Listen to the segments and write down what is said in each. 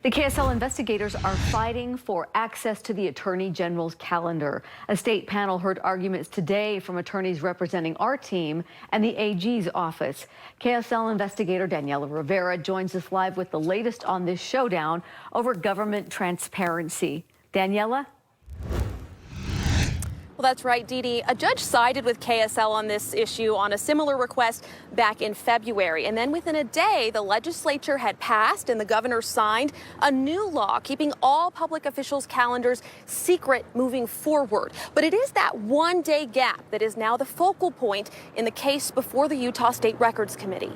The KSL investigators are fighting for access to the Attorney General's calendar. A state panel heard arguments today from attorneys representing our team and the AG's office. KSL investigator Daniela Rivera joins us live with the latest on this showdown over government transparency. Daniela? Well, that's right, Dee Dee. A judge sided with KSL on this issue on a similar request back in February. And then within a day, the legislature had passed and the governor signed a new law keeping all public officials' calendars secret moving forward. But it is that one-day gap that is now the focal point in the case before the Utah State Records Committee.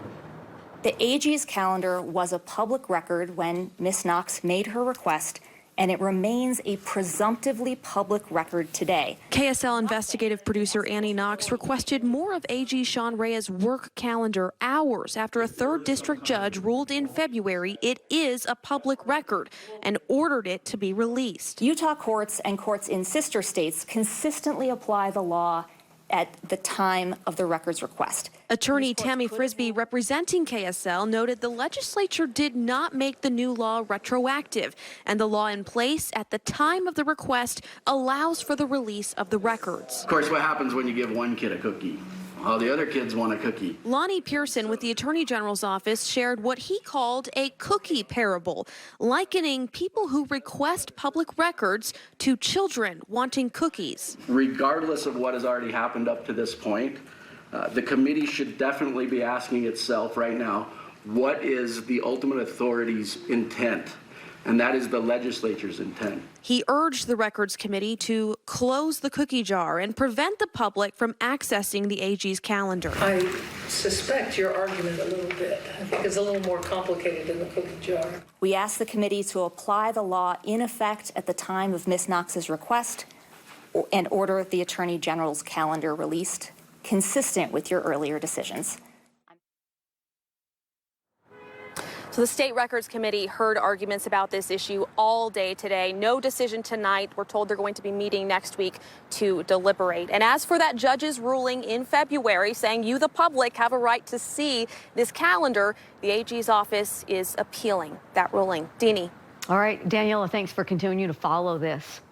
The AG's calendar was a public record when Ms. Knox made her request, and it remains a presumptively public record today. KSL investigative producer Annie Knox requested more of AG Sean Reyes' work calendar hours after a third district judge ruled in February it is a public record and ordered it to be released. Utah courts and courts in sister states consistently apply the law at the time of the record's request. Attorney Tammy Frisbee, representing KSL, noted the legislature did not make the new law retroactive, and the law in place at the time of the request allows for the release of the records. Of course, what happens when you give one kid a cookie? All the other kids want a cookie. Lonnie Pearson with the Attorney General's office shared what he called a cookie parable, likening people who request public records to children wanting cookies. Regardless of what has already happened up to this point, the committee should definitely be asking itself right now, what is the ultimate authority's intent? And that is the legislature's intent. He urged the Records Committee to close the cookie jar and prevent the public from accessing the AG's calendar. I suspect your argument a little bit. I think it's a little more complicated than the cookie jar. We asked the committee to apply the law in effect at the time of Ms. Knox's request and order the Attorney General's calendar released, consistent with your earlier decisions. So the State Records Committee heard arguments about this issue all day today. No decision tonight. We're told they're going to be meeting next week to deliberate. And as for that judge's ruling in February saying you, the public, have a right to see this calendar, the AG's office is appealing that ruling. Deanie. All right, Daniela, thanks for continuing to follow this.